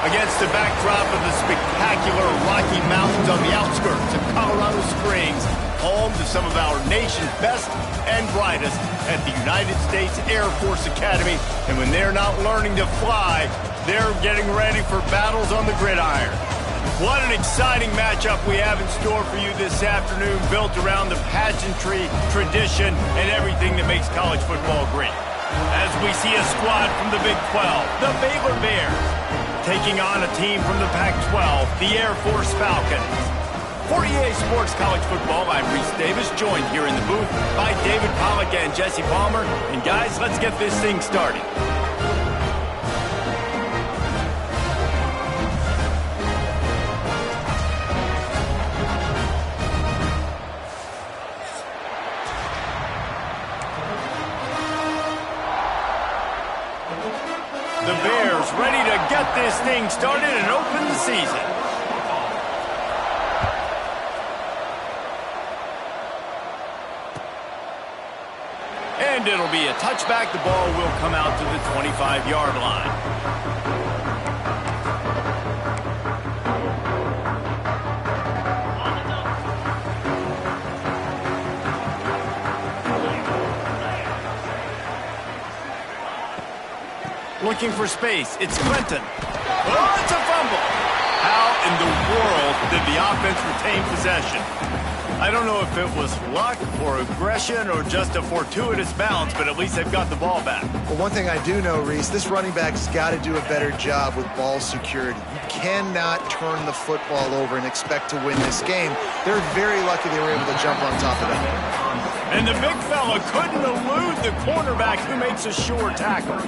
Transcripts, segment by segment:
Against the backdrop of the spectacular Rocky Mountains on the outskirts of Colorado Springs, home to some of our nation's best and brightest at the United States Air Force Academy. And when they're not learning to fly, they're getting ready for battles on the gridiron. What an exciting matchup we have in store for you this afternoon, built around the pageantry, tradition, and everything that makes college football great. As we see a squad from the Big 12, the Baylor Bears, taking on a team from the Pac-12, the Air Force Falcons. For EA Sports College Football, I'm Reese Davis, joined here in the booth by David Pollack and Jesse Palmer. And guys, let's get this thing started. The Bears ready to get this thing started and open the season. And it'll be a touchback. The ball will come out to the 25-yard line. Looking for space. It's Clinton. Oh, it's a fumble. How in the world did the offense retain possession? I don't know if it was luck or aggression or just a fortuitous bounce, but at least they've got the ball back. Well, one thing I do know, Reese, this running back's got to do a better job with ball security. You cannot turn the football over and expect to win this game. They're very lucky they were able to jump on top of that. And the big fella couldn't elude the cornerback who makes a sure tackle.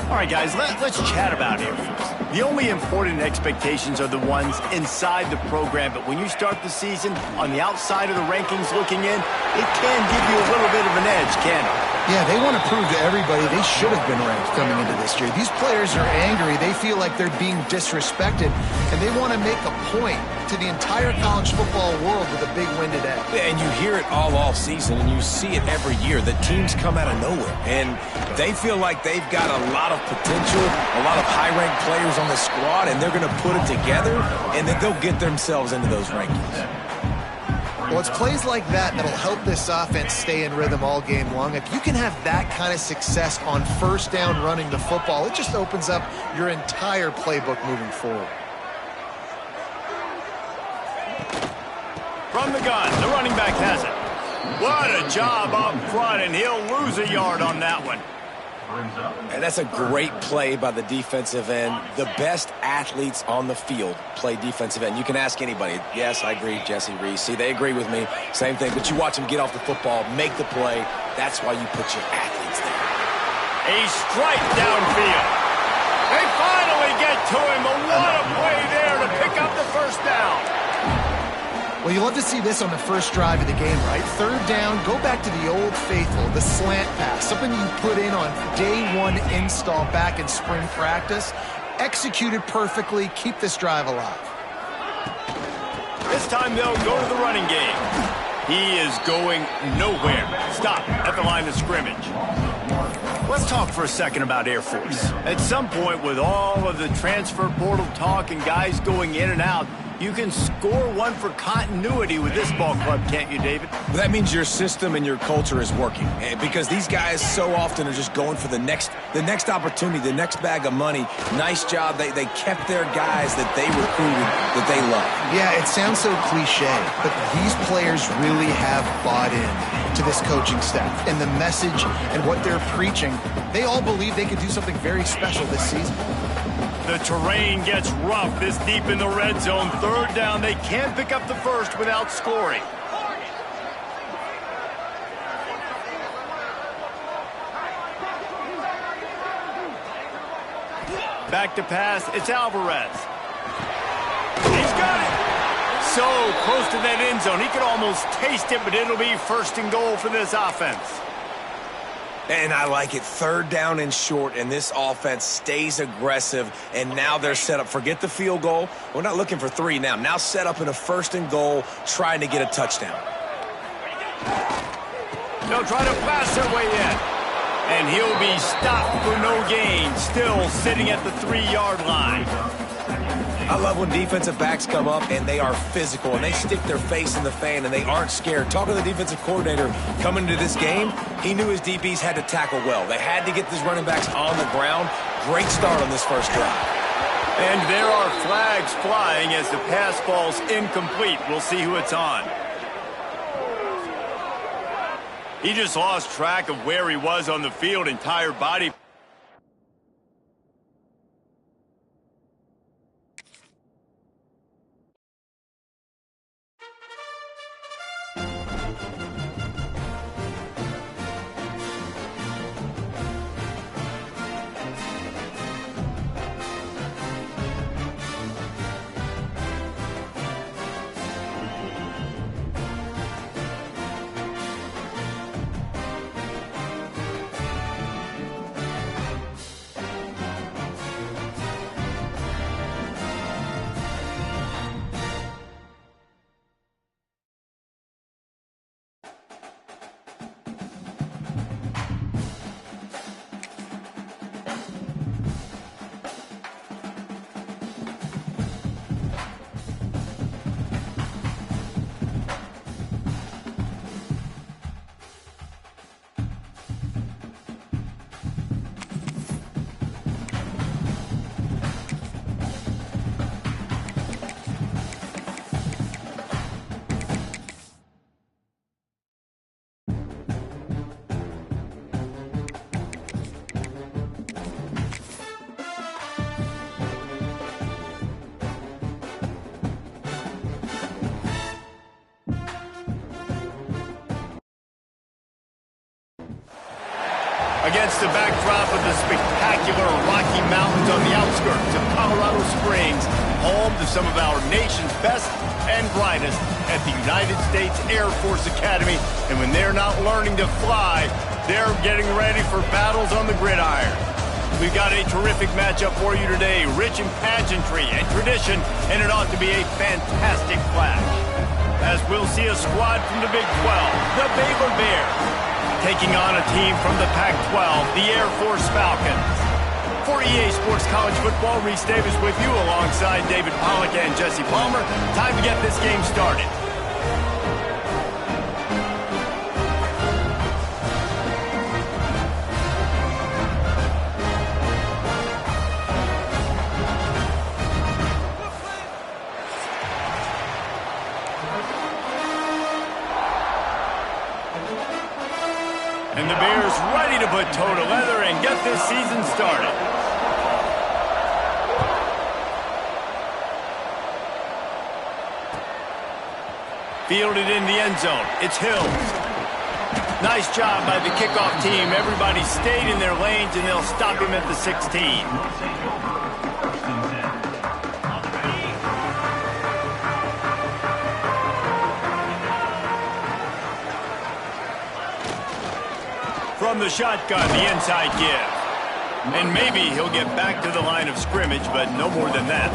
All right, guys, let's chat about Air Force. The only important expectations are the ones inside the program, but when you start the season on the outside of the rankings looking in, it can give you a little bit of an edge, can it? Yeah, they want to prove to everybody they should have been ranked coming into this year. These players are angry. They feel like they're being disrespected, and they want to make a point to the entire college football world with a big win today. And you hear it all season, and you see it every year. The teams come out of nowhere, and they feel like they've got a lot of potential, a lot of high-ranked players on the squad, and they're going to put it together, and then they'll get themselves into those rankings. Well, it's plays like that that'll help this offense stay in rhythm all game long. If you can have that kind of success on first down running the football, it just opens up your entire playbook moving forward. From the gun, the running back has it. What a job up front, and he'll lose a yard on that one. And that's a great play by the defensive end. The best athletes on the field play defensive end. You can ask anybody. Yes, I agree, Jesse, Reese. See, they agree with me. Same thing. But you watch them get off the football, make the play. That's why you put your athletes there. A strike downfield. They finally get to him. But what a play there to pick up the first down. Well, you love to see this on the first drive of the game, right? Third down, go back to the old faithful, the slant pass, something you put in on day one install back in spring practice. Executed perfectly, keep this drive alive. This time they'll go to the running game. He is going nowhere. Stop at the line of scrimmage. Let's talk for a second about Air Force. At some point, with all of the transfer portal talk and guys going in and out, you can score one for continuity with this ball club, can't you, David? Well, that means your system and your culture is working, because these guys so often are just going for the next opportunity, the next bag of money. Nice job. They kept their guys that they recruited, that they love. Yeah, it sounds so cliche, but these players really have bought in to this coaching staff and the message and what they're preaching. They all believe they could do something very special this season. The terrain gets rough this deep in the red zone. Third down, they can't pick up the first without scoring. Back to pass, it's Alvarez. He's got it. So close to that end zone, he could almost taste it, but it'll be first and goal for this offense. And I like it. Third down and short, and this offense stays aggressive, and now they're set up. Forget the field goal. We're not looking for three now. Now set up in a first and goal, trying to get a touchdown. They'll try to pass their way in. And he'll be stopped for no gain, still sitting at the 3-yard line. I love when defensive backs come up and they are physical and they stick their face in the fan and they aren't scared. Talking to the defensive coordinator coming into this game, he knew his DBs had to tackle well. They had to get these running backs on the ground. Great start on this first drive. And there are flags flying as the pass falls incomplete. We'll see who it's on. He just lost track of where he was on the field, entire body. Against the backdrop of the spectacular Rocky Mountains on the outskirts of Colorado Springs, home to some of our nation's best and brightest at the United States Air Force Academy. And when they're not learning to fly, they're getting ready for battles on the gridiron. We've got a terrific matchup for you today, rich in pageantry and tradition, and it ought to be a fantastic clash. As we'll see a squad from the Big 12, the Baylor Bears, taking on a team from the Pac-12, the Air Force Falcons. For EA Sports College Football, Reese Davis with you alongside David Pollack and Jesse Palmer. Time to get this game started. And the Bears ready to put toe to leather and get this season started. Fielded in the end zone. It's Hills. Nice job by the kickoff team. Everybody stayed in their lanes, and they'll stop him at the 16. From the shotgun, the inside give. And maybe he'll get back to the line of scrimmage, but no more than that.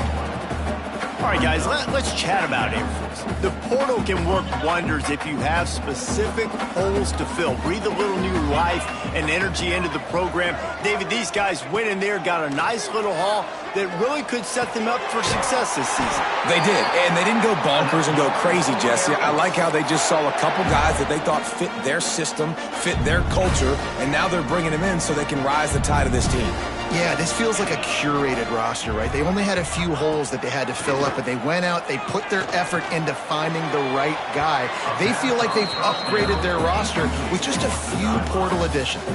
All right, guys, let's chat about Air Force. The portal can work wonders if you have specific holes to fill. Breathe a little new life and energy into the program. David, these guys went in there, got a nice little haul that really could set them up for success this season. They did, and they didn't go bonkers and go crazy, Jesse. I like how they just saw a couple guys that they thought fit their system, fit their culture, and now they're bringing them in so they can rise the tide of this team. Yeah, this feels like a curated roster, right? They only had a few holes that they had to fill up, but they went out, they put their effort into finding the right guy. They feel like they've upgraded their roster with just a few portal additions.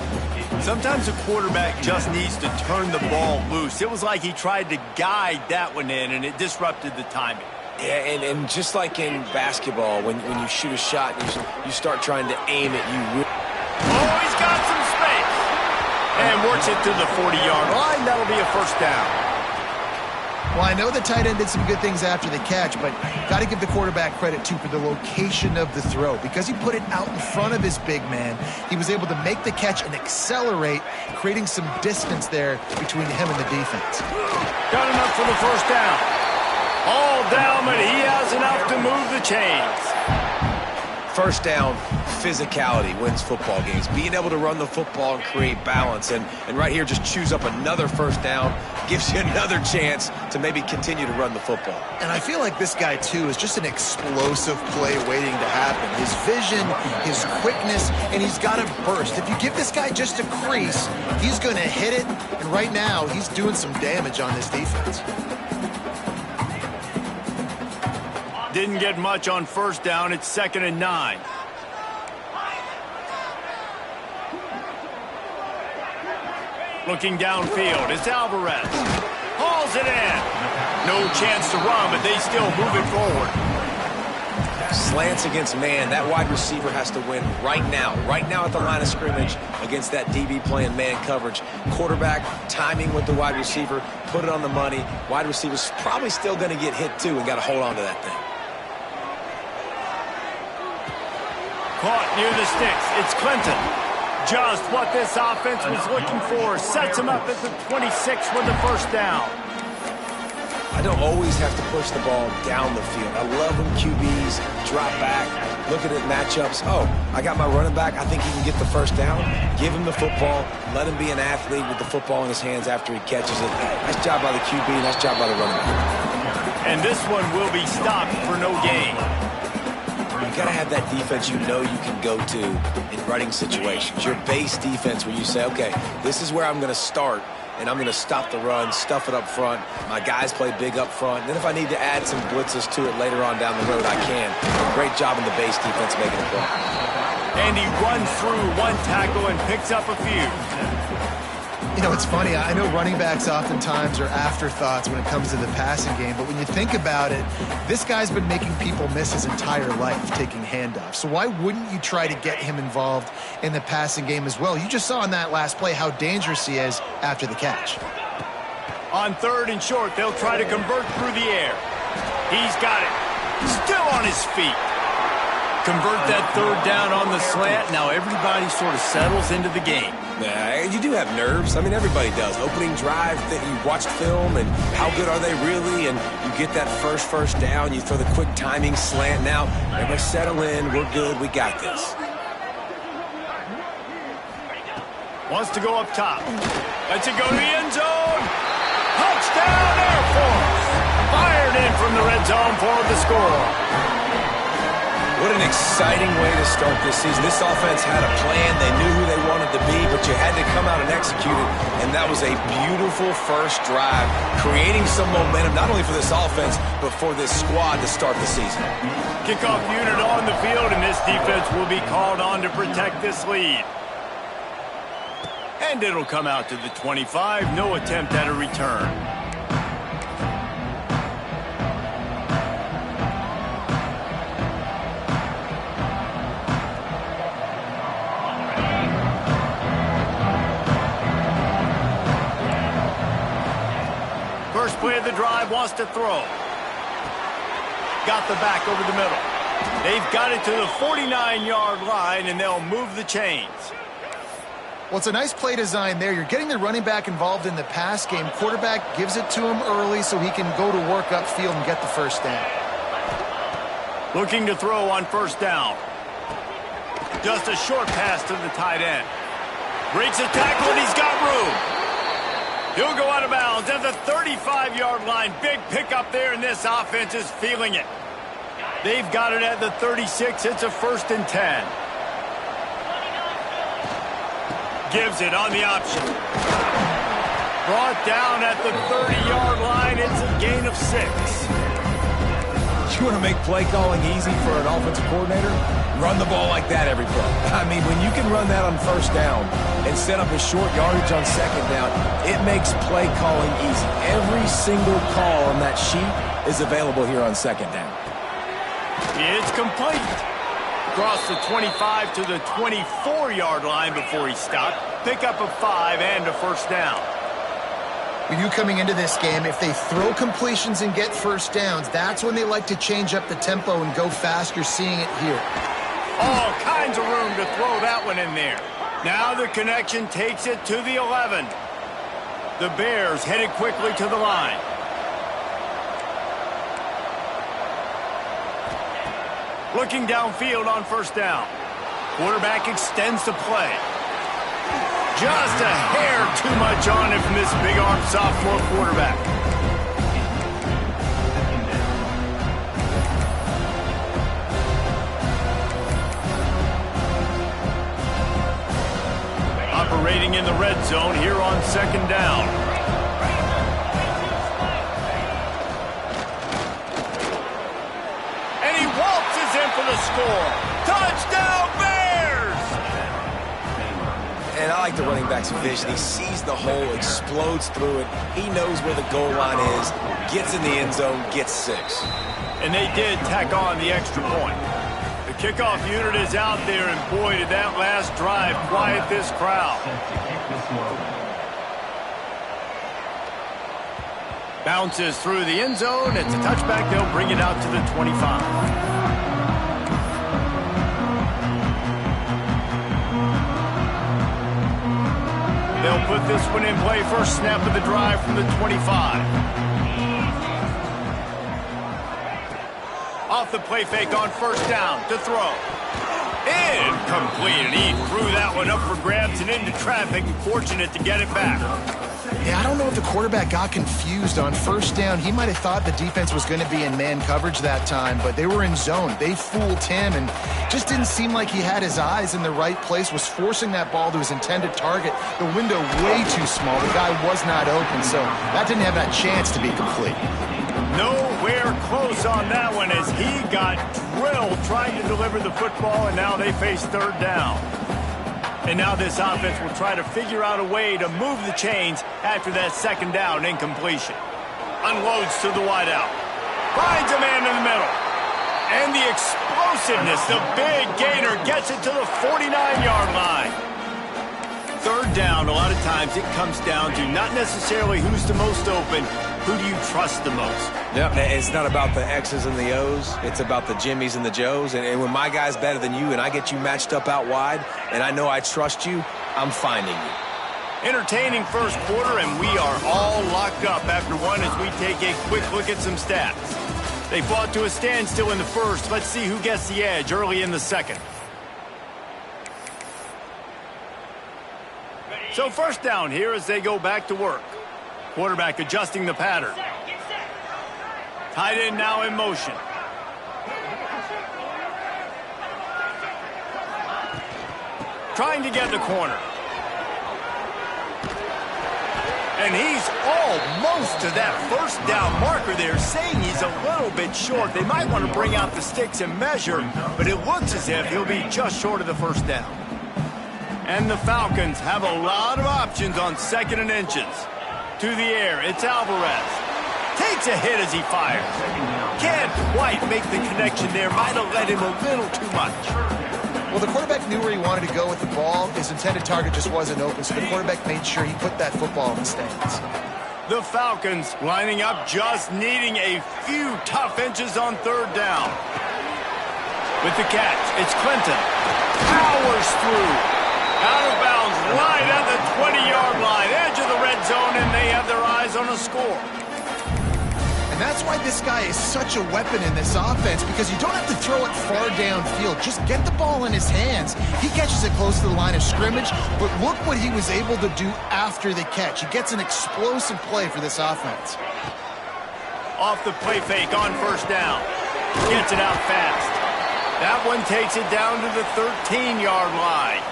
Sometimes a quarterback just needs to turn the ball loose. It was like he tried to guide that one in, and it disrupted the timing. Yeah, and just like in basketball, when you shoot a shot, you start trying to aim it. Oh, he's got some space. And works it to the 40-yard line. That'll be a first down. Well, I know the tight end did some good things after the catch, but got to give the quarterback credit, too, for the location of the throw. Because he put it out in front of his big man, he was able to make the catch and accelerate, creating some distance there between him and the defense. Got enough for the first down. All down, but he has enough to move the chains. First down, physicality wins football games. Being able to run the football and create balance. And right here, just choose up another first down, gives you another chance to maybe continue to run the football. And I feel like this guy, too, is just an explosive play waiting to happen. His vision, his quickness, and he's got a burst. If you give this guy just a crease, he's going to hit it. And right now, he's doing some damage on this defense. Didn't get much on first down. It's 2nd and 9. Looking downfield, it's Alvarez. Hauls it in. No chance to run, but they still move it forward. Slants against man. That wide receiver has to win right now at the line of scrimmage against that DB playing man coverage. Quarterback timing with the wide receiver, put it on the money. Wide receiver's probably still going to get hit too and got to hold on to that thing. Caught near the sticks. It's Clinton. Just what this offense was looking for. Sets him up at the 26 with the first down. I don't always have to push the ball down the field. I love when QBs drop back, look at it matchups. Oh, I got my running back. I think he can get the first down. Give him the football. Let him be an athlete with the football in his hands after he catches it. Nice job by the QB. Nice job by the running back. And this one will be stopped for no gain. You got to have that defense you know you can go to in running situations. Your base defense where you say, okay, this is where I'm going to start, and I'm going to stop the run, stuff it up front. My guys play big up front. And then if I need to add some blitzes to it later on down the road, I can. Great job in the base defense making a play. And he runs through one tackle and picks up a few. You know, it's funny. I know running backs oftentimes are afterthoughts when it comes to the passing game, but when you think about it, this guy's been making people miss his entire life taking handoffs. So why wouldn't you try to get him involved in the passing game as well? You just saw in that last play how dangerous he is after the catch. On 3rd and short, they'll try to convert through the air. He's got it. Still on his feet. Convert that 3rd down on the slant. Now everybody sort of settles into the game. You do have nerves. I mean, everybody does. Opening drive, that you watched film, and how good are they really? And you get that first down. You throw the quick timing slant. Now, everybody settle in. We're good. We got this. Wants to go up top. Lets it go to the end zone. Touchdown, Air Force. Fired in from the red zone for the score. What an exciting way to start this season. This offense had a plan. They knew who they wanted to be, but you had to come out and execute it. And that was a beautiful first drive, creating some momentum, not only for this offense, but for this squad to start the season. Kickoff unit on the field, and this defense will be called on to protect this lead. And it'll come out to the 25. No attempt at a return. First play of the drive, wants to throw. Got the back over the middle. They've got it to the 49-yard line, and they'll move the chains. Well, it's a nice play design there. You're getting the running back involved in the pass game. Quarterback gives it to him early so he can go to work upfield and get the first down. Looking to throw on first down. Just a short pass to the tight end. Breaks a tackle, and he's got room. He'll go out of bounds at the 35-yard line. Big pickup there, and this offense is feeling it. They've got it at the 36. It's a 1st and 10. Gives it on the option. Brought down at the 30-yard line. It's a gain of 6. You want to make play calling easy for an offensive coordinator? Run the ball like that every play. I mean, when you can run that on first down and set up a short yardage on second down, it makes play calling easy. Every single call on that sheet is available here on second down. It's complete. Across the 25 to the 24-yard line before he stopped. Pick up a 5 and a first down. For you coming into this game, if they throw completions and get first downs, that's when they like to change up the tempo and go fast. You're seeing it here. All kinds of room to throw that one in there. Now the connection takes it to the 11. The Bears headed quickly to the line. Looking downfield on first down. Quarterback extends the play. Just a hair too much on it from this big-arm sophomore quarterback. Operating in the red zone here on second down. And he waltzes in for the score. Touchdown, Bears! And I like the running back's vision. He sees the hole, explodes through it. He knows where the goal line is, gets in the end zone, gets 6. And they did tack on the extra point. The kickoff unit is out there, and boy, did that last drive quiet this crowd. Bounces through the end zone. It's a touchback. They'll bring it out to the 25. They'll put this one in play. First snap of the drive from the 25. Off the play fake on first down to throw. Incomplete, and he threw that one up for grabs and into traffic, and fortunate to get it back. Yeah, I don't know if the quarterback got confused on first down. He might have thought the defense was going to be in man coverage that time, but they were in zone. They fooled him and just didn't seem like he had his eyes in the right place, was forcing that ball to his intended target. The window way too small. The guy was not open, so that didn't have that chance to be complete. Nowhere close on that one as he got drilled trying to deliver the football, and now they face third down. And now this offense will try to figure out a way to move the chains after that second down incompletion. Unloads to the wideout. Finds a man in the middle. And the explosiveness, the big gainer gets it to the 49-yard line. Third down, a lot of times it comes down to not necessarily who's the most open, who do you trust the most? Yep. It's not about the X's and the O's. It's about the Jimmys and the Joes. And when my guy's better than you and I get you matched up out wide and I know I trust you, I'm finding you. Entertaining first quarter, and we are all locked up after one as we take a quick look at some stats. They fought to a standstill in the first. Let's see who gets the edge early in the second. So first down here as they go back to work. Quarterback adjusting the pattern. Tight end now in motion. Trying to get the corner. And he's almost to that first down marker there, saying he's a little bit short. They might want to bring out the sticks and measure, but it looks as if he'll be just short of the first down. And the Falcons have a lot of options on second and inches. To the air, it's Alvarez. Takes a hit as he fires. Can't quite make the connection there. Might have let him a little too much. Well, the quarterback knew where he wanted to go with the ball. His intended target just wasn't open, so the quarterback made sure he put that football in the stands. The Falcons lining up, just needing a few tough inches on third down. With the catch, it's Clinton. Powers through. Out of bounds, right at the 20-yard line, edge of the red zone, and they have their eyes on a score. And that's why this guy is such a weapon in this offense, because you don't have to throw it far downfield. Just get the ball in his hands. He catches it close to the line of scrimmage, but look what he was able to do after the catch. He gets an explosive play for this offense. Off the play fake on first down. Gets it out fast. That one takes it down to the 13-yard line.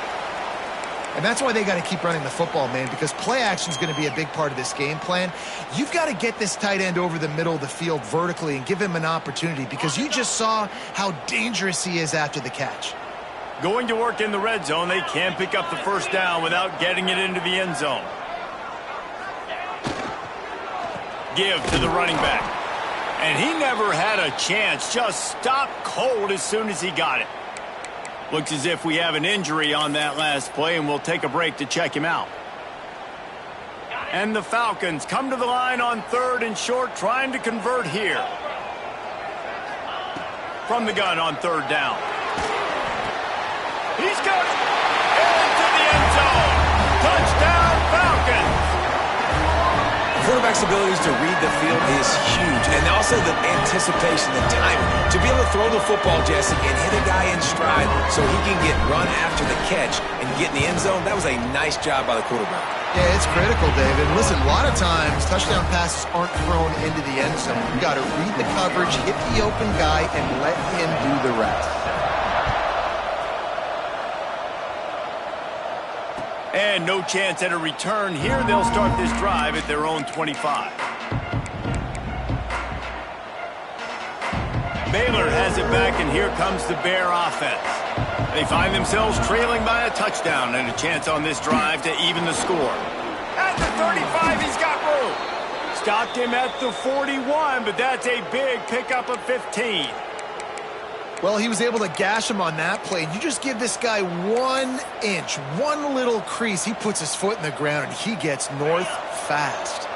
And that's why they got to keep running the football, man, because play action is going to be a big part of this game plan. You've got to get this tight end over the middle of the field vertically and give him an opportunity, because you just saw how dangerous he is after the catch. Going to work in the red zone, they can pick up the first down without getting it into the end zone. Give to the running back. And he never had a chance, just stopped cold as soon as he got it. Looks as if we have an injury on that last play, and we'll take a break to check him out. And the Falcons come to the line on third and short, trying to convert here. From the gun on third down. He's got it into the end zone. Touchdown, Falcons. quarterback's abilities to read the field is huge. And also the anticipation, the timing. To be able to throw the football, Jesse, and hit a guy in stride so he can get run after the catch and get in the end zone, that was a nice job by the quarterback. Yeah, it's critical, David. Listen, a lot of times touchdown passes aren't thrown into the end zone. You've got to read the coverage, hit the open guy, and let him do the rest. And no chance at a return here. They'll start this drive at their own 25. Baylor has it back, and here comes the Bear offense. They find themselves trailing by a touchdown and a chance on this drive to even the score. At the 35, he's got room. Stopped him at the 41, but that's a big pickup of 15. Well, he was able to gash him on that play. You just give this guy 1 inch, one little crease. He puts his foot in the ground, and he gets north fast.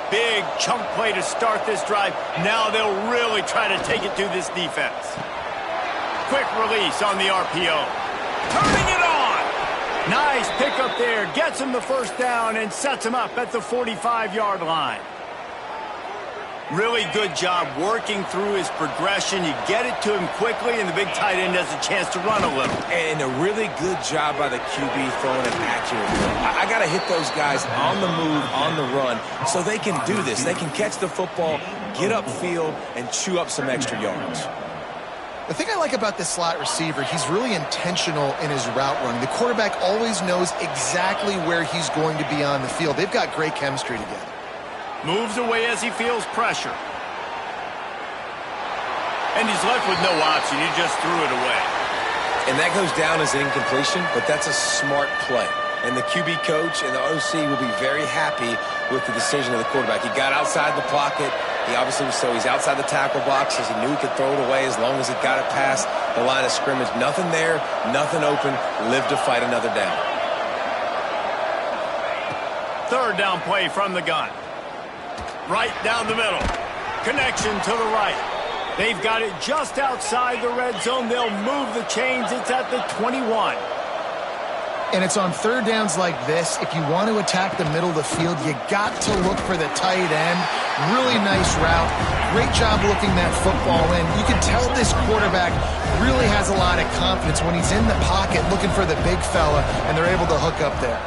Big chunk play to start this drive. Now they'll really try to take it to this defense. Quick release on the RPO. Turning it on. Nice pickup there. Gets him the first down and sets him up at the 45-yard line. Really good job working through his progression. You get it to him quickly, and the big tight end has a chance to run a little. And a really good job by the QB throwing it accurately. I got to hit those guys on the move, on the run, so they can do this. They can catch the football, get upfield, and chew up some extra yards. The thing I like about this slot receiver, he's really intentional in his route running. The quarterback always knows exactly where he's going to be on the field. They've got great chemistry together. Moves away as he feels pressure. And he's left with no option. He just threw it away. And that goes down as an incompletion, but that's a smart play. And the QB coach and the OC will be very happy with the decision of the quarterback. He got outside the pocket. He obviously was so he's outside the tackle boxes. He knew he could throw it away as long as he got it past the line of scrimmage. Nothing there, nothing open. Live to fight another down. Third down play from the gun. Right down the middle. Connection to the right. They've got it just outside the red zone. They'll move the chains. It's at the 21. And it's on third downs like this. If you want to attack the middle of the field, you got to look for the tight end. Really nice route. Great job looking that football in. You can tell this quarterback really has a lot of confidence when he's in the pocket looking for the big fella, and they're able to hook up there.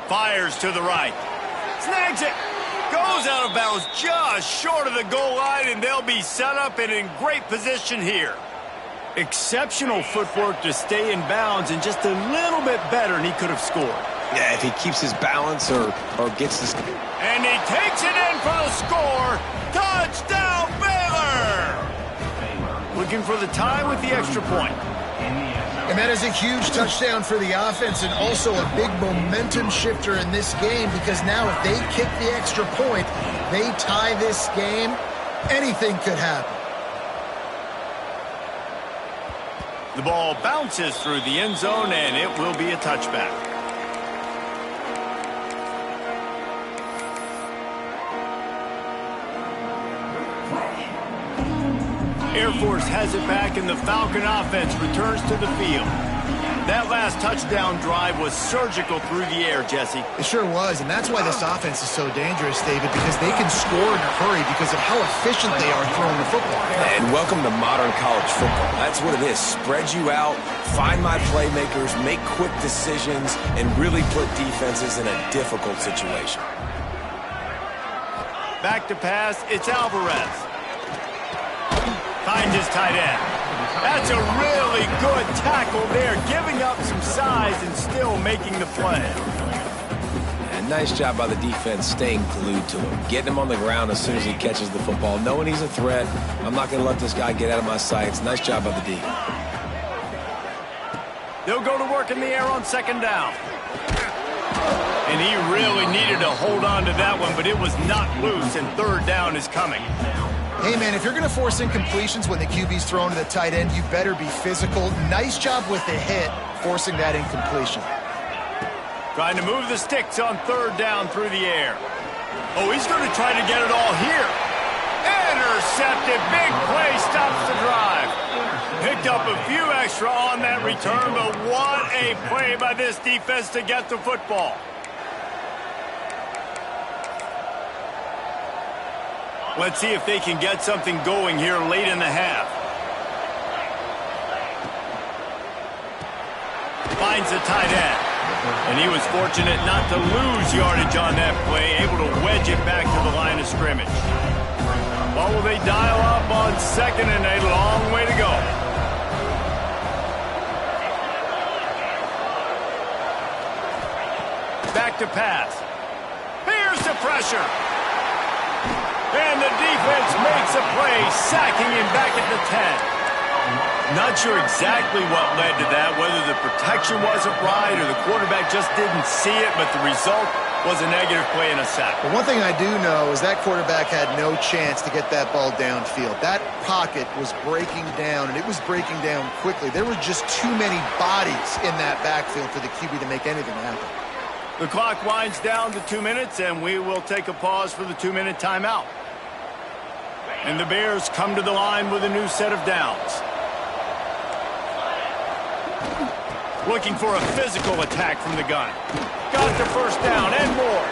Fires to the right. Snags it. Goes out of bounds just short of the goal line, and they'll be set up and in great position here. Exceptional footwork to stay in bounds, and just a little bit better, and he could have scored. Yeah, if he keeps his balance or gets this. And he takes it in for the score. Touchdown, Baylor! Looking for the tie with the extra point. And that is a huge touchdown for the offense, and also a big momentum shifter in this game, because now if they kick the extra point, they tie this game, anything could happen. The ball bounces through the end zone, and it will be a touchback. Air Force has it back, and the Falcon offense returns to the field. That last touchdown drive was surgical through the air, Jesse. It sure was, and that's why this offense is so dangerous, David, because they can score in a hurry because of how efficient they are throwing the football. And welcome to modern college football. That's what it is. Spread you out, find my playmakers, make quick decisions, and really put defenses in a difficult situation. Back to pass, it's Alvarez. Finds his tight end. That's a really good tackle there, giving up some size and still making the play. And nice job by the defense staying glued to him, getting him on the ground as soon as he catches the football, knowing he's a threat. I'm not going to let this guy get out of my sights. Nice job by the D. They'll go to work in the air on second down. And he really needed to hold on to that one, but it was not loose, and third down is coming. Hey, man, if you're going to force incompletions when the QB's thrown to the tight end, you better be physical. Nice job with the hit, forcing that incompletion. Trying to move the sticks on third down through the air. Oh, he's going to try to get it all here. Intercepted. Big play stops the drive. Picked up a few extra on that return, but what a play by this defense to get the football. Let's see if they can get something going here late in the half. Finds the tight end. And he was fortunate not to lose yardage on that play, able to wedge it back to the line of scrimmage. Well, will they dial up on 2nd and a long way to go? Back to pass. Here's the pressure. And the defense makes a play, sacking him back at the 10. Not sure exactly what led to that, whether the protection wasn't right or the quarterback just didn't see it, but the result was a negative play and a sack. But one thing I do know is that quarterback had no chance to get that ball downfield. That pocket was breaking down, and it was breaking down quickly. There were just too many bodies in that backfield for the QB to make anything happen. The clock winds down to 2 minutes, and we will take a pause for the 2-minute timeout. And the Bears come to the line with a new set of downs. Looking for a physical attack from the gun. Got the first down and more.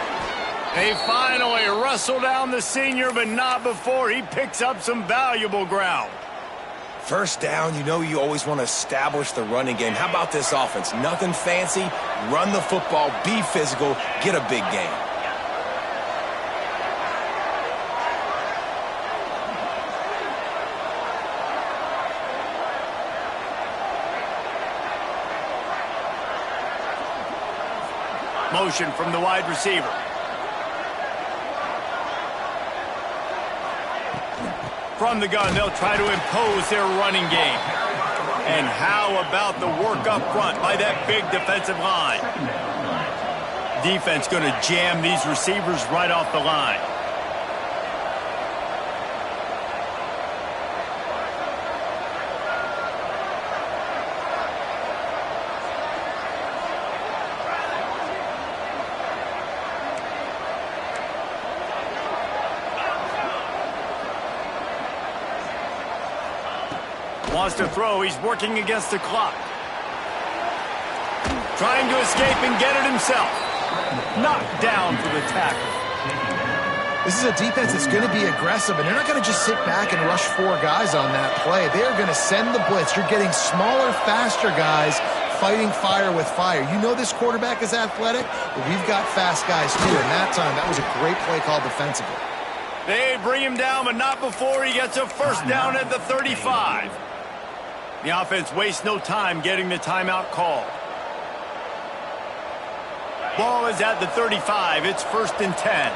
They finally wrestle down the senior, but not before he picks up some valuable ground. First down, you know you always want to establish the running game. How about this offense? Nothing fancy. Run the football, be physical, get a big gain. Motion from the wide receiver. From the gun, they'll try to impose their running game. And how about the work up front by that big defensive line? Defense going to jam these receivers right off the line. Wants to throw. He's working against the clock. Trying to escape and get it himself. Knocked down for the tackle. This is a defense that's going to be aggressive, and they're not going to just sit back and rush 4 guys on that play. They're going to send the blitz. You're getting smaller, faster guys fighting fire with fire. You know this quarterback is athletic, but we've got fast guys too, and that time that was a great play call defensively. They bring him down, but not before he gets a first down at the 35. The offense wastes no time getting the timeout called. Ball is at the 35. It's 1st and 10.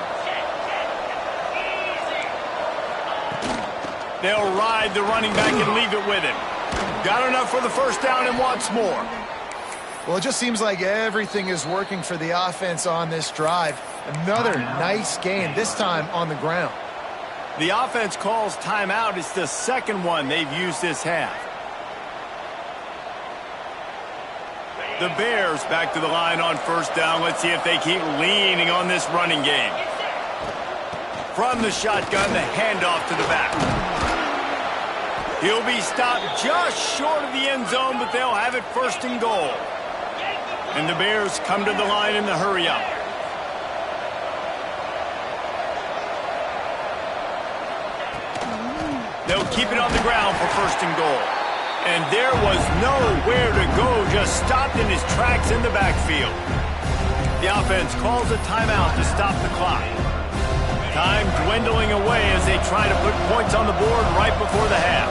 They'll ride the running back and leave it with him. Got enough for the first down and wants more. Well, it just seems like everything is working for the offense on this drive. Another nice gain, this time on the ground. The offense calls timeout. It's the second one they've used this half. The Bears back to the line on first down. Let's see if they keep leaning on this running game. From the shotgun, the handoff to the back. He'll be stopped just short of the end zone, but they'll have it 1st and goal. And the Bears come to the line in the hurry-up. They'll keep it on the ground for 1st and goal. And there was nowhere to go, just stopped in his tracks in the backfield. The offense calls a timeout to stop the clock. Time dwindling away as they try to put points on the board right before the half.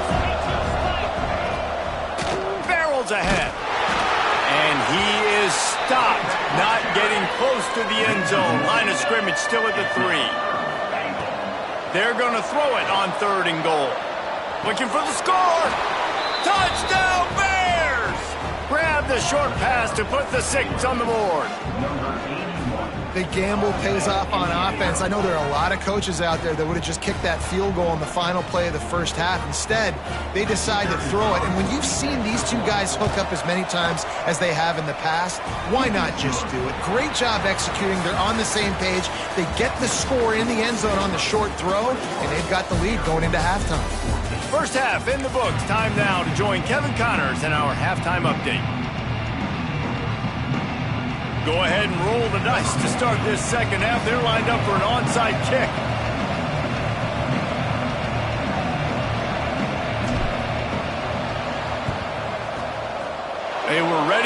Barrels ahead. And he is stopped, not getting close to the end zone. Line of scrimmage still at the 3. They're going to throw it on 3rd and goal. Looking for the score. Touchdown, Bears! Grab the short pass to put the 6 on the board. The gamble pays off on offense. I know there are a lot of coaches out there that would have just kicked that field goal on the final play of the first half. Instead, they decide to throw it. And when you've seen these 2 guys hook up as many times as they have in the past, why not just do it? Great job executing. They're on the same page. They get the score in the end zone on the short throw, and they've got the lead going into halftime. First half in the books. Time now to join Kevin Connors in our halftime update. Go ahead and roll the dice to start this second half. They're lined up for an onside kick.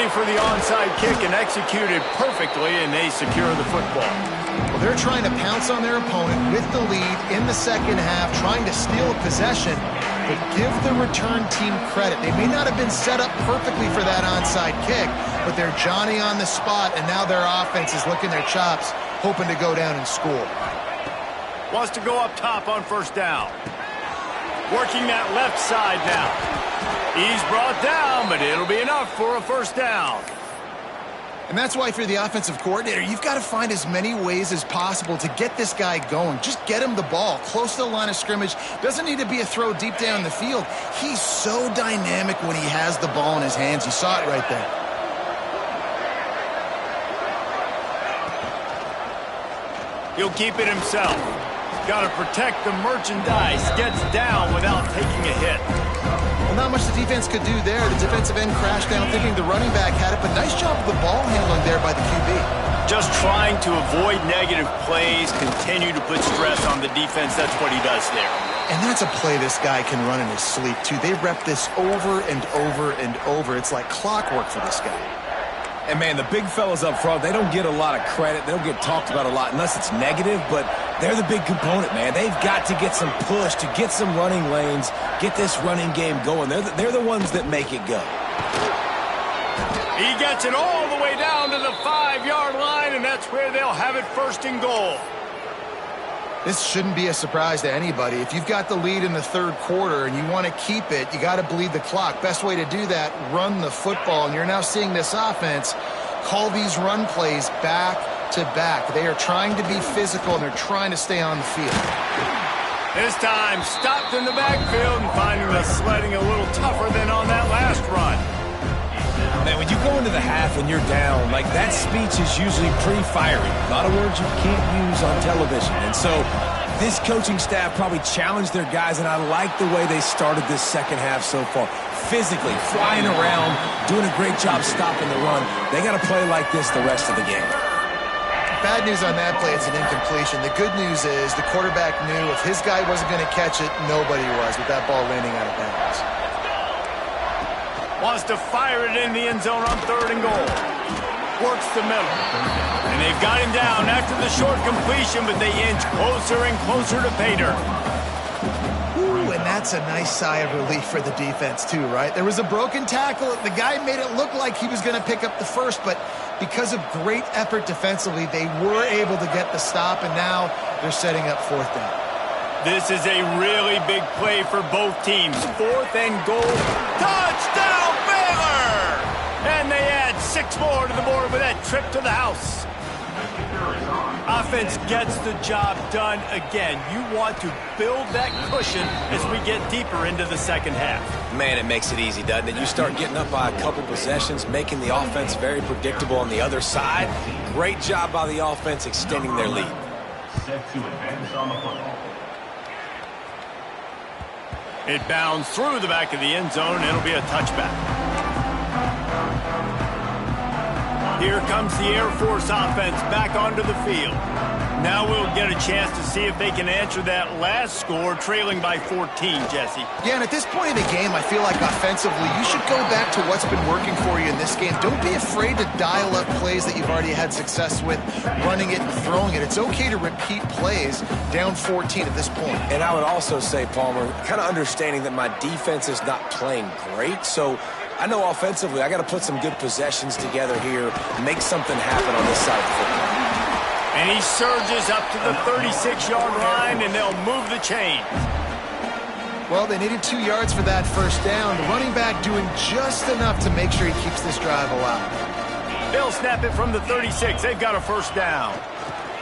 ready for the onside kick and executed perfectly, and they secure the football. Well, they're trying to pounce on their opponent with the lead in the second half, trying to steal a possession, but give the return team credit. They may not have been set up perfectly for that onside kick, but they're Johnny on the spot, and now their offense is licking their chops, hoping to go down and score. Wants to go up top on first down. Working that left side now. He's brought down, but it'll be enough for a first down. And that's why, if you're the offensive coordinator, you've got to find as many ways as possible to get this guy going. Just get him the ball close to the line of scrimmage. Doesn't need to be a throw deep down the field. He's so dynamic when he has the ball in his hands. You saw it right there. He'll keep it himself. Got to protect the merchandise. Gets down without taking a hit. Well, not much the defense could do there. The defensive end crashed down thinking the running back had it, but nice job of the ball handling there by the QB. Just trying to avoid negative plays, continue to put stress on the defense. That's what he does there. And that's a play this guy can run in his sleep, too. They rep this over and over and over. It's like clockwork for this guy. And, man, the big fellas up front, they don't get a lot of credit. They don't get talked about a lot unless it's negative, but they're the big component, man. They've got to get some push, to get some running lanes, get this running game going. They're the ones that make it go. He gets it all the way down to the 5-yard line, and that's where they'll have it first and goal. This shouldn't be a surprise to anybody. If you've got the lead in the third quarter and you want to keep it, you got to bleed the clock. Best way to do that, run the football. And you're now seeing this offense call these run plays back to back. They are trying to be physical, and they're trying to stay on the field. This time, stopped in the backfield and finding the sledding a little tougher than on that last run. Man, when you go into the half and you're down, like, that speech is usually pretty fiery. A lot of words you can't use on television. And so this coaching staff probably challenged their guys, and I like the way they started this second half so far. Physically, flying around, doing a great job stopping the run. They got to play like this the rest of the game. Bad news on that play, it's an incompletion. The good news is the quarterback knew if his guy wasn't going to catch it, nobody was with that ball landing out of bounds. Wants to fire it in the end zone on third and goal. Works the middle. And they've got him down after the short completion, but they inch closer and closer to pay dirt. Ooh, and that's a nice sigh of relief for the defense too, right? There was a broken tackle. The guy made it look like he was going to pick up the first, but because of great effort defensively, they were able to get the stop, and now they're setting up fourth down. This is a really big play for both teams. Fourth and goal. Touchdown, Baylor! And they add 6 more to the board with that trip to the house. Offense gets the job done again. You want to build that cushion as we get deeper into the second half. Man, it makes it easy, doesn't it? You start getting up by a couple possessions, making the offense very predictable on the other side. Great job by the offense extending their lead. Set to advance on the football. It bounds through the back of the end zone, and it'll be a touchback. Here comes the Air Force offense back onto the field. Now we'll get a chance to see if they can answer that last score, trailing by 14, Jesse. Yeah, and at this point in the game, I feel like offensively, you should go back to what's been working for you in this game. Don't be afraid to dial up plays that you've already had success with, running it and throwing it. It's okay to repeat plays down 14 at this point. And I would also say, Palmer, kind of understanding that my defense is not playing great, so I know offensively I got to put some good possessions together here, make something happen on this side of the football. And he surges up to the 36-yard line, and they'll move the chains. Well, they needed 2 yards for that first down. The running back doing just enough to make sure he keeps this drive alive. They'll snap it from the 36. They've got a first down.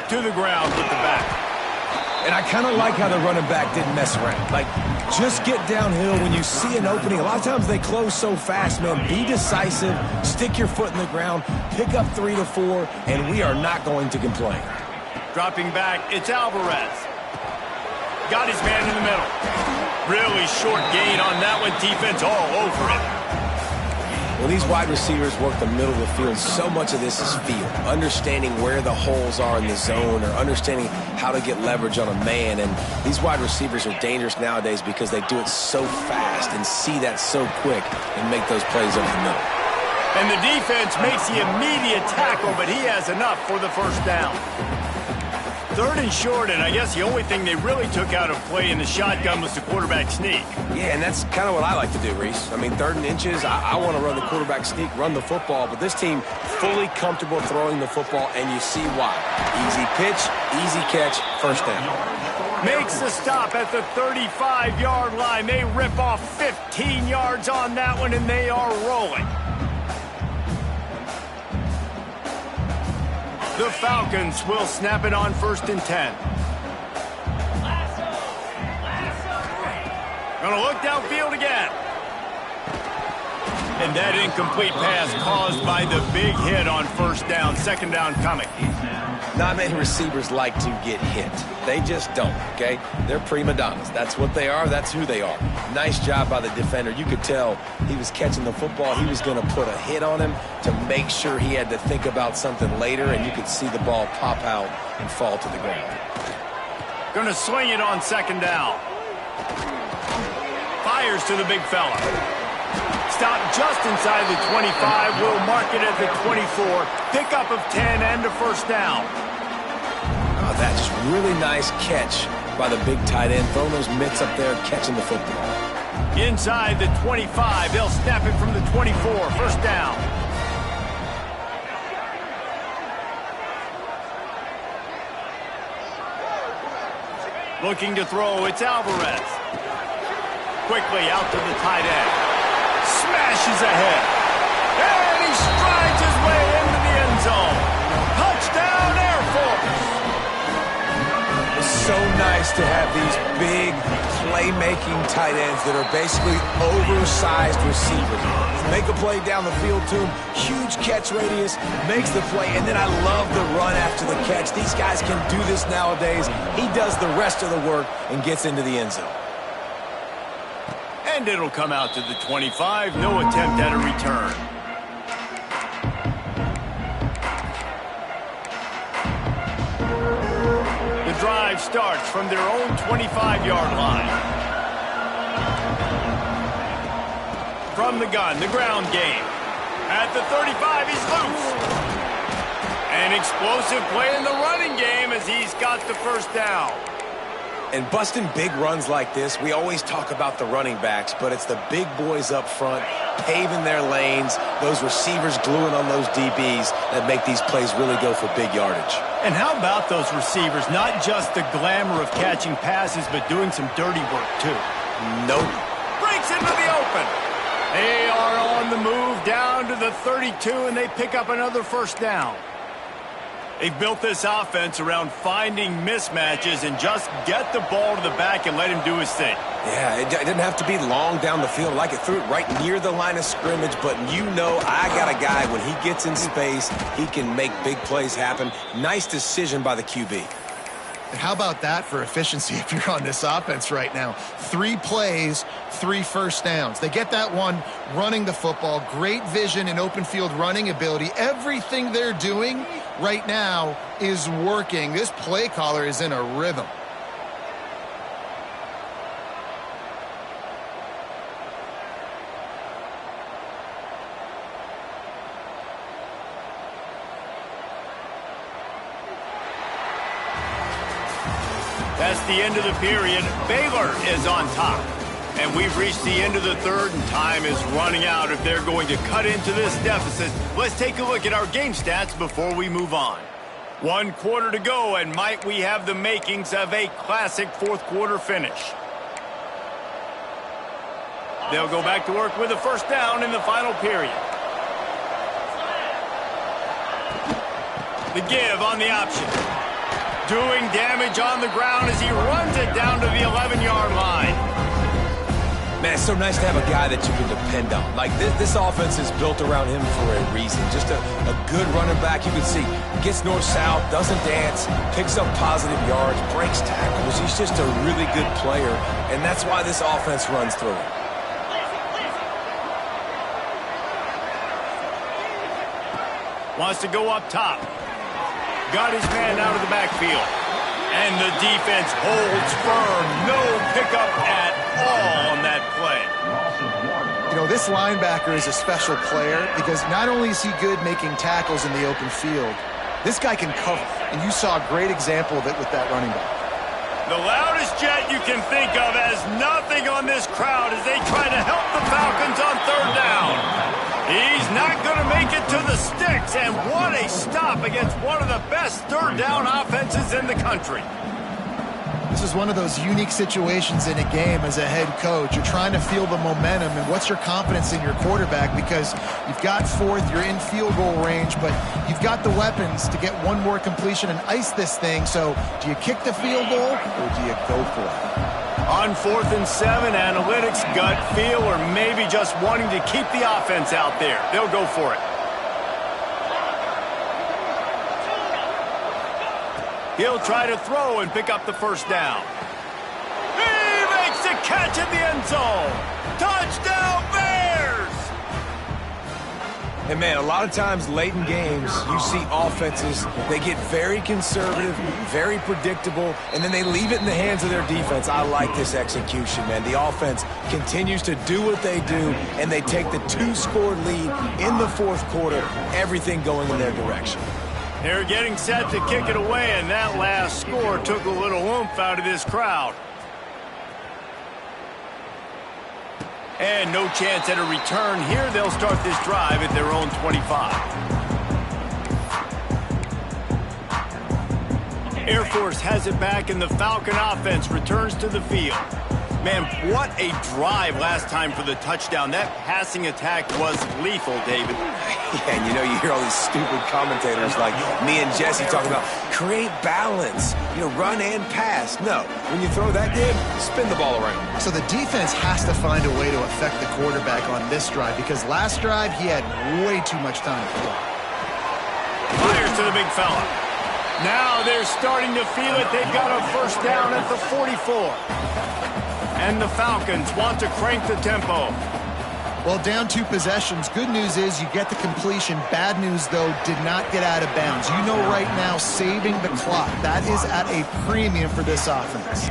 To the ground with the back. And I kind of like how the running back didn't mess around. Like, just get downhill when you see an opening. A lot of times they close so fast, man. Be decisive, stick your foot in the ground, pick up 3 to 4, and we are not going to complain. Dropping back, it's Alvarez. Got his man in the middle. Really short gain on that one. Defense all over it. Well, these wide receivers work the middle of the field. So much of this is feel. Understanding where the holes are in the zone, or understanding how to get leverage on a man. And these wide receivers are dangerous nowadays because they do it so fast and see that so quick and make those plays over the middle. And the defense makes the immediate tackle, but he has enough for the first down. 3rd and short, and I guess the only thing they really took out of play in the shotgun was the quarterback sneak. Yeah, and that's kind of what I like to do, Reese. I mean, 3rd and inches, I want to run the quarterback sneak, run the football, but this team fully comfortable throwing the football, and you see why. Easy pitch, easy catch, first down. Makes the stop at the 35-yard line. They rip off 15 yards on that one, and they are rolling. The Falcons will snap it on 1st and 10. Gonna look downfield again. And that incomplete pass caused by the big hit on 1st down. 2nd down coming. Not many receivers like to get hit. They just don't, okay? They're prima donnas. That's what they are. That's who they are. Nice job by the defender. You could tell he was catching the football. He was going to put a hit on him to make sure he had to think about something later, and you could see the ball pop out and fall to the ground. Going to swing it on 2nd down. Fires to the big fella. Stop just inside the 25. We'll mark it at the 24. Pickup of 10 and a first down. Oh, that just really nice catch by the big tight end. Throwing those mitts up there, catching the football. Inside the 25. They'll snap it from the 24. First down. Looking to throw. It's Alvarez. Quickly out to the tight end. Smashes ahead. And he strides his way into the end zone. Touchdown, Air Force. It's so nice to have these big playmaking tight ends that are basically oversized receivers. Make a play down the field to him. Huge catch radius. Makes the play. And then I love the run after the catch. These guys can do this nowadays. He does the rest of the work and gets into the end zone. And it'll come out to the 25. No attempt at a return. The drive starts from their own 25-yard line. From the gun, the ground game. At the 35, he's loose. An explosive play in the running game as he's got the first down. And busting big runs like this, we always talk about the running backs, but it's the big boys up front, paving their lanes, those receivers gluing on those DBs that make these plays really go for big yardage. And how about those receivers? Not just the glamour of catching passes, but doing some dirty work, too. Nope. Breaks into the open. They are on the move down to the 32, and they pick up another first down. They've built this offense around finding mismatches and just get the ball to the back and let him do his thing. Yeah, it didn't have to be long down the field. Like it threw it right near the line of scrimmage, but you know I got a guy, when he gets in space, he can make big plays happen. Nice decision by the QB. And how about that for efficiency if you're on this offense right now? 3 plays, 3 first downs. They get that one running the football, great vision and open field running ability. Everything they're doing right now is working. This play caller is in a rhythm. That's the end of the period. Baylor is on top. And we've reached the end of the third, and time is running out if they're going to cut into this deficit. Let's take a look at our game stats before we move on. 1 quarter to go, and might we have the makings of a classic fourth-quarter finish. They'll go back to work with a first down in the final period. The give on the option. Doing damage on the ground as he runs it down to the 11-yard line. Man, it's so nice to have a guy that you can depend on. Like, this offense is built around him for a reason. Just a good running back. You can see, gets north-south, doesn't dance, picks up positive yards, breaks tackles. He's just a really good player, and that's why this offense runs through him. Wants to go up top. Got his man out of the backfield. And the defense holds firm. No pickup at all on that play. You know, this linebacker is a special player because not only is he good making tackles in the open field, this guy can cover. And you saw a great example of it with that running back. The loudest jet you can think of has nothing on this crowd as they try to help the Falcons on third down. He's not going to make it to the sticks, and what a stop against one of the best third down offenses in the country. This is one of those unique situations in a game as a head coach. You're trying to feel the momentum, and what's your confidence in your quarterback, because you've got fourth, you're in field goal range, but you've got the weapons to get one more completion and ice this thing. So do you kick the field goal or do you go for it? On 4th and 7, analytics, gut feel, or maybe just wanting to keep the offense out there. They'll go for it. He'll try to throw and pick up the first down. He makes the catch in the end zone. Touchdown, Bears! And, man, a lot of times late in games, you see offenses, they get very conservative, very predictable, and then they leave it in the hands of their defense. I like this execution, man. The offense continues to do what they do, and they take the 2-score lead in the fourth quarter, everything going in their direction. They're getting set to kick it away, and that last score took a little oomph out of this crowd. And no chance at a return here. They'll start this drive at their own 25. Air Force has it back, and the Falcon offense returns to the field. Man, what a drive last time for the touchdown. That passing attack was lethal, David. Yeah, and you know, you hear all these stupid commentators like me and Jesse talking about create balance, you know, run and pass. No, when you throw that good, spin the ball around. So the defense has to find a way to affect the quarterback on this drive, because last drive he had way too much time to throw. Fires to the big fella. Now they're starting to feel it. They've got a first down at the 44. And the Falcons want to crank the tempo. Well, down 2 possessions. Good news is you get the completion. Bad news, though, did not get out of bounds. You know right now, saving the clock, that is at a premium for this offense.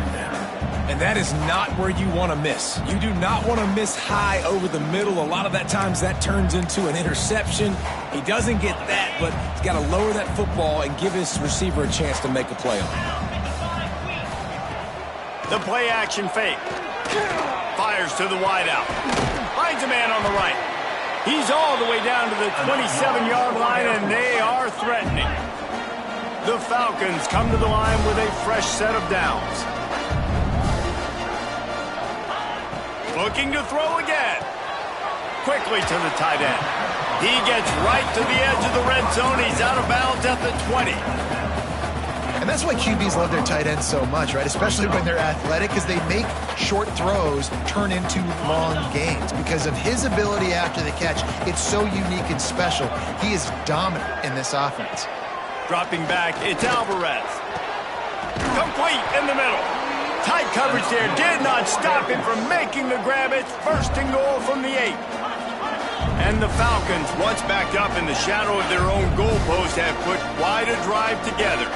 And that is not where you want to miss. You do not want to miss high over the middle. A lot of that times that turns into an interception. He doesn't get that, but he's got to lower that football and give his receiver a chance to make a play on it. The play action fake. Fires to the wideout. Finds a man on the right. He's all the way down to the 27-yard line, and they are threatening. The Falcons come to the line with a fresh set of downs. Looking to throw again. Quickly to the tight end. He gets right to the edge of the red zone. He's out of bounds at the 20. And that's why QBs love their tight ends so much, right? Especially when they're athletic, because they make short throws turn into long gains. Because of his ability after the catch, it's so unique and special. He is dominant in this offense. Dropping back, it's Alvarez. Complete in the middle. Tight coverage there did not stop him from making the grab. It's first and goal from the 8. And the Falcons, once backed up in the shadow of their own goalpost, have put quite a drive together.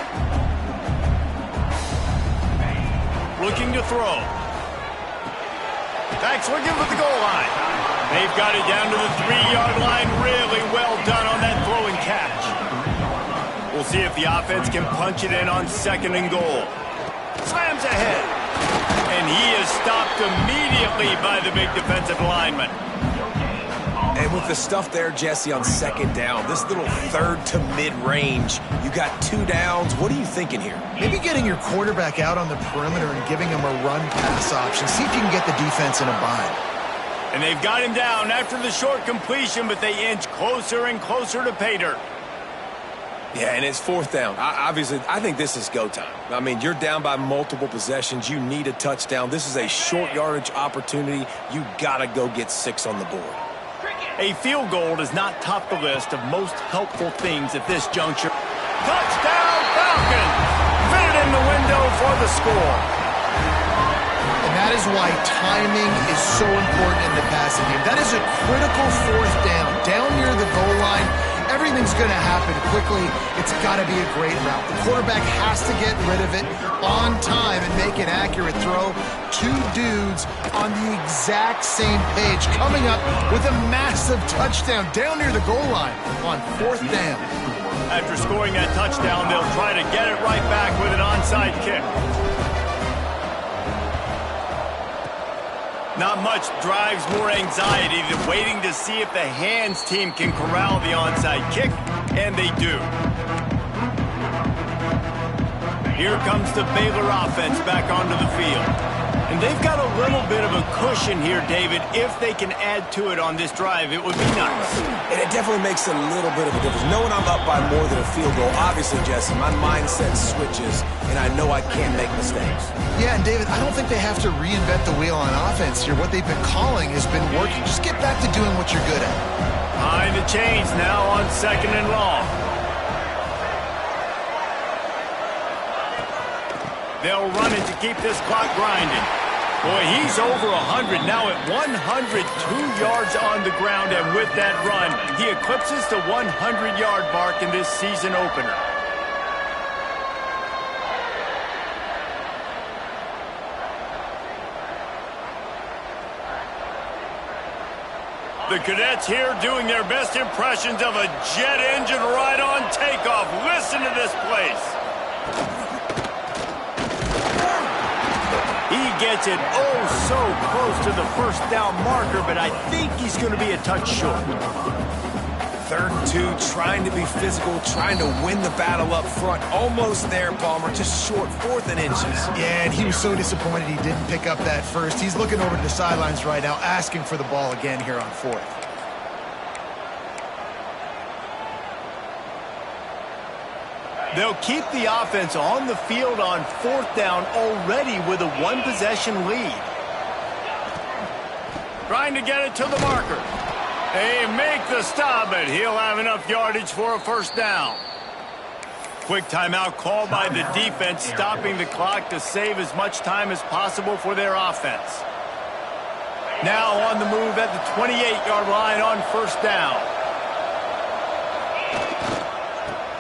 Looking to throw. Backs looking for the goal line. They've got it down to the 3-yard line. Really well done on that throw and catch. We'll see if the offense can punch it in on 2nd and goal. Slams ahead. And he is stopped immediately by the big defensive lineman. And with the stuff there, Jesse, on 2nd down, this little 3rd to mid-range, you got 2 downs. What are you thinking here? Maybe getting your quarterback out on the perimeter and giving him a run-pass option. See if you can get the defense in a bind. And they've got him down after the short completion, but they inch closer and closer to pay dirt. Yeah, and it's 4th down. Obviously, I think this is go time. I mean, you're down by multiple possessions. You need a touchdown. This is a short yardage opportunity. You got to go get 6 on the board. A field goal does not top the list of most helpful things at this juncture. Touchdown, Falcons! Fit in the window for the score. And that is why timing is so important in the passing game. That is a critical 4th down. Down near the goal line, everything's going to happen quickly. It's got to be a great route. The quarterback has to get rid of it on time and make an accurate throw. two dudes on the exact same page, coming up with a massive touchdown down near the goal line on 4th down. After scoring that touchdown, they'll try to get it right back with an onside kick. Not much drives more anxiety than waiting to see if the hands team can corral the onside kick, and they do. Here comes the Baylor offense back onto the field. And they've got a little bit of a cushion here, David. If they can add to it on this drive, it would be nice. And it definitely makes a little bit of a difference. Knowing I'm up by more than a field goal, obviously, Jesse, my mindset switches, and I know I can't make mistakes. Yeah, and David, I don't think they have to reinvent the wheel on offense here. What they've been calling has been working. Just get back to doing what you're good at. Behind the chains now on 2nd and long. They'll run it to keep this clock grinding. Boy, he's over 100 now at 102 yards on the ground, and with that run, he eclipses the 100-yard mark in this season opener. The cadets here doing their best impressions of a jet engine right on takeoff. Listen to this place. He gets it so close to the 1st down marker, but I think he's going to be a touch short. 3rd and 2, trying to be physical, trying to win the battle up front. Almost there, Palmer, just short, 4th and inches. Yeah, and he was so disappointed he didn't pick up that first. He's looking over to the sidelines right now, asking for the ball again here on 4th. They'll keep the offense on the field on 4th down already with a 1-possession lead. Trying to get it to the marker. They make the stop, but he'll have enough yardage for a 1st down. Quick timeout called by the defense, stopping the clock to save as much time as possible for their offense. Now on the move at the 28-yard line on 1st down.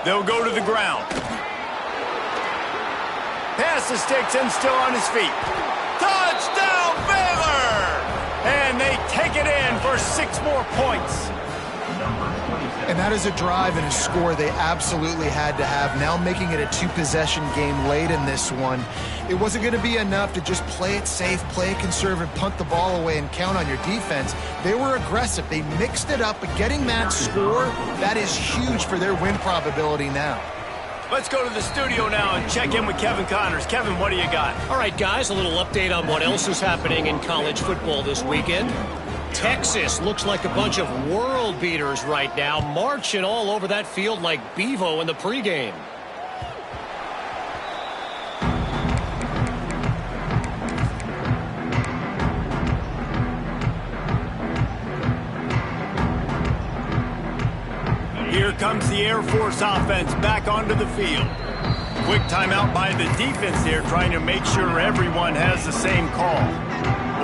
They'll go to the ground. Pass the sticks and still on his feet. Touchdown, Baylor! And they take it in for 6 more points. And that is a drive and a score they absolutely had to have. Now making it a 2-possession game late in this one. It wasn't going to be enough to just play it safe, play it conservative, punt the ball away, and count on your defense. They were aggressive. They mixed it up, but getting that score, that is huge for their win probability now. Let's go to the studio now and check in with Kevin Connors. Kevin, what do you got? All right, guys, a little update on what else is happening in college football this weekend. Texas looks like a bunch of world beaters right now, marching all over that field like Bevo in the pregame. Here comes the Air Force offense back onto the field. Quick timeout by the defense there, trying to make sure everyone has the same call.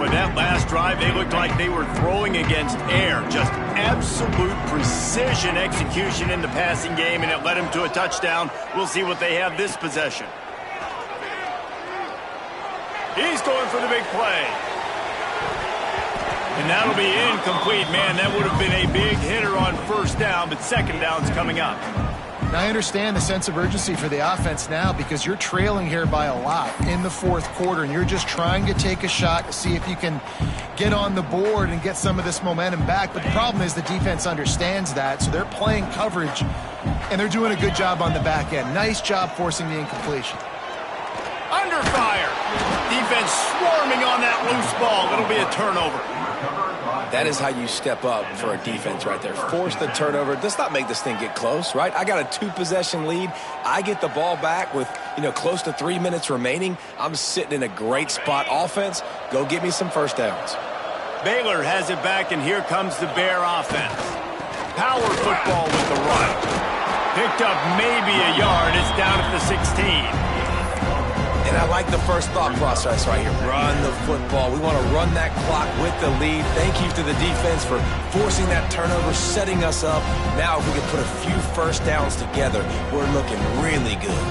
Boy, that last drive, they looked like they were throwing against air. Just absolute precision execution in the passing game, and it led them to a touchdown. We'll see what they have this possession. He's going for the big play. And that'll be incomplete. Man, that would have been a big hitter on 1st down, but 2nd down's coming up. Now, I understand the sense of urgency for the offense now because you're trailing here by a lot in the 4th quarter, and you're just trying to take a shot to see if you can get on the board and get some of this momentum back. But the problem is the defense understands that, so they're playing coverage, and they're doing a good job on the back end. Nice job forcing the incompletion. Under fire. Defense swarming on that loose ball. It'll be a turnover. That is how you step up for a defense right there. Force the turnover. Let's not make this thing get close, right? I got a 2-possession lead. I get the ball back with, close to 3 minutes remaining. I'm sitting in a great spot. Offense, go get me some 1st downs. Baylor has it back, and here comes the Bear offense. Power football with the run. Picked up maybe a yard. It's down at the 16. And I like the first thought process right here. Run the football. We want to run that clock with the lead. Thank you to the defense for forcing that turnover, setting us up. Now if we can put a few 1st downs together, we're looking really good.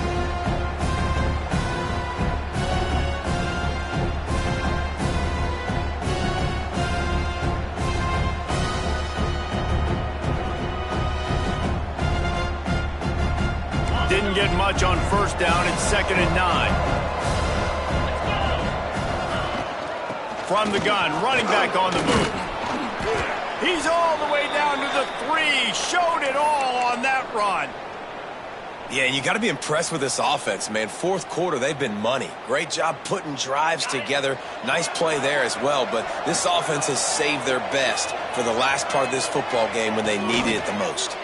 get much on first down. It's 2nd and 9. From the gun, running back on the move. He's all the way down to the 3. Showed it all on that run. Yeah, you got to be impressed with this offense, man. Fourth quarter, they've been money. Great job putting drives together. Nice play there as well, but this offense has saved their best for the last part of this football game when they needed it the most.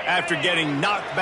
After getting knocked back.